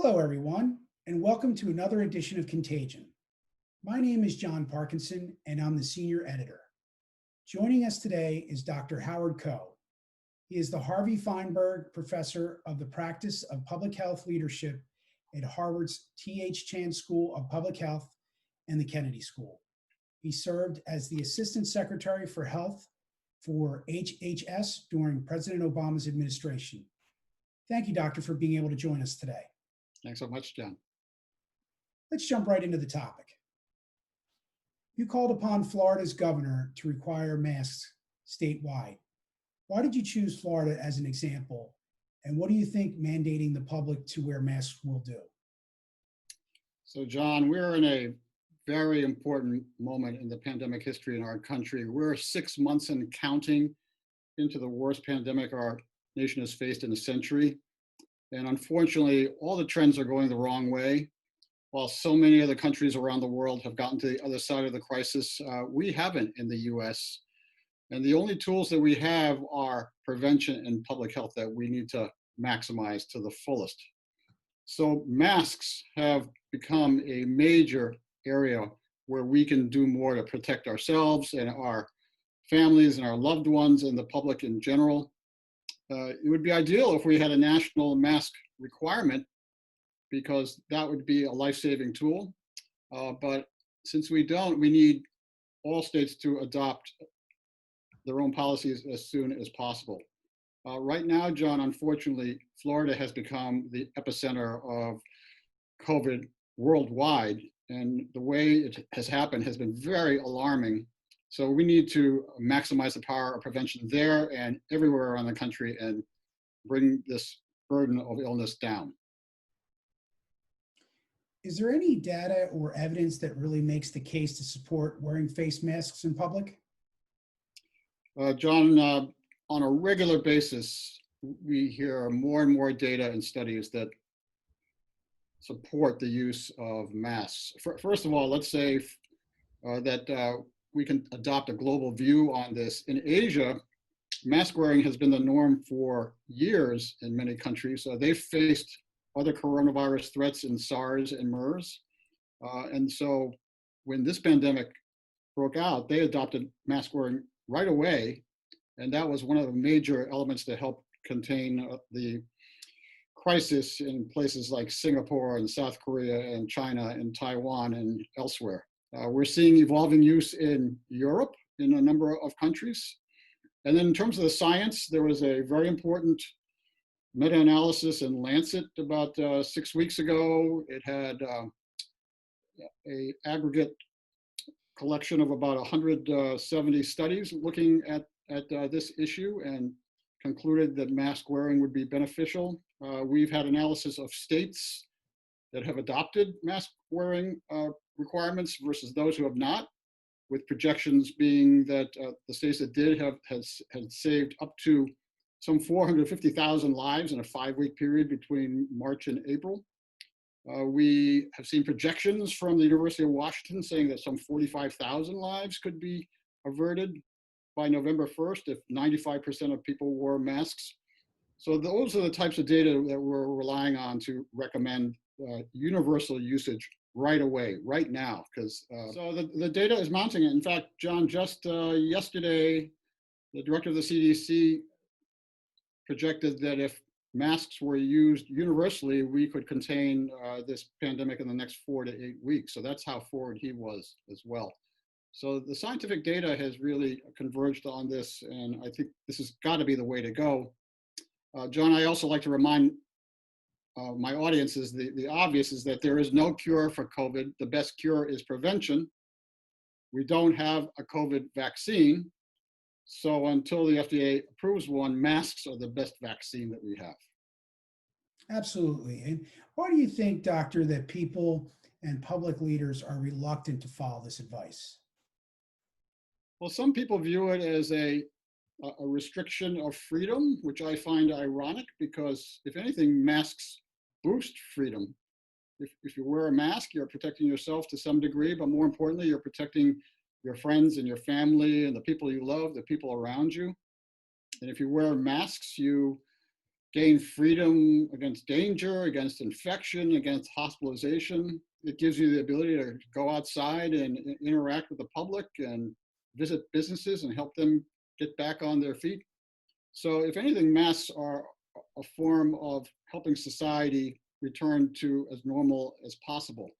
Hello, everyone, and welcome to another edition of Contagion. My name is John Parkinson, and I'm the senior editor. Joining us today is Dr. Howard Koh. He is the Harvey Feinberg Professor of the Practice of Public Health Leadership at Harvard's T.H. Chan School of Public Health and the Kennedy School. He served as the Assistant Secretary for Health for HHS during President Obama's administration. Thank you, Doctor, for being able to join us today. Thanks so much, John. Let's jump right into the topic. You called upon Florida's governor to require masks statewide. Why did you choose Florida as an example? And what do you think mandating the public to wear masks will do? So, John, we're in a very important moment in the pandemic history in our country. We're 6 months and counting into the worst pandemic our nation has faced in a century. And unfortunately, all the trends are going the wrong way. While so many other countries around the world have gotten to the other side of the crisis, we haven't in the US. And the only tools that we have are prevention and public health that we need to maximize to the fullest. So masks have become a major area where we can do more to protect ourselves and our families and our loved ones and the public in general. It would be ideal if we had a national mask requirement because that would be a life-saving tool. But since we don't, we need all states to adopt their own policies as soon as possible. Right now, John, unfortunately, Florida has become the epicenter of COVID worldwide. And the way it has happened has been very alarming. So we need to maximize the power of prevention there and everywhere around the country and bring this burden of illness down. Is there any data or evidence that really makes the case to support wearing face masks in public? John, on a regular basis, we hear more and more data and studies that support the use of masks. First of all, let's say that we can adopt a global view on this. In Asia, mask wearing has been the norm for years in many countries. They've faced other coronavirus threats in SARS and MERS. And so when this pandemic broke out, they adopted mask wearing right away. And that was one of the major elements to help contain the crisis in places like Singapore and South Korea and China and Taiwan and elsewhere. We're seeing evolving use in Europe in a number of countries. And then in terms of the science, there was a very important meta-analysis in Lancet about 6 weeks ago. It had a aggregate collection of about 170 studies looking at this issue and concluded that mask wearing would be beneficial. We've had analysis of states that have adopted mask wearing requirements versus those who have not, with projections being that the states that did had saved up to some 450,000 lives in a 5-week period between March and April. We have seen projections from the University of Washington saying that some 45,000 lives could be averted by November 1st if 95% of people wore masks. So those are the types of data that we're relying on to recommend universal usage right away, right now, because so the data is mounting. In fact, John, just yesterday, the director of the CDC projected that if masks were used universally, we could contain this pandemic in the next 4 to 8 weeks. So that's how forward he was as well. So the scientific data has really converged on this, and I think this has got to be the way to go. John, I also like to remind my audience is the obvious is that there is no cure for COVID. The best cure is prevention. We don't have a COVID vaccine. So until the FDA approves one, masks are the best vaccine that we have. Absolutely. And why do you think, Doctor, that people and public leaders are reluctant to follow this advice? Well, some people view it as a restriction of freedom, which I find ironic because, if anything, masks boost freedom. If you wear a mask, you're protecting yourself to some degree, but more importantly, you're protecting your friends and your family and the people you love, the people around you. And if you wear masks, you gain freedom against danger, against infection, against hospitalization. It gives you the ability to go outside and interact with the public and visit businesses and help them get back on their feet. So if anything, masks are a form of helping society return to as normal as possible.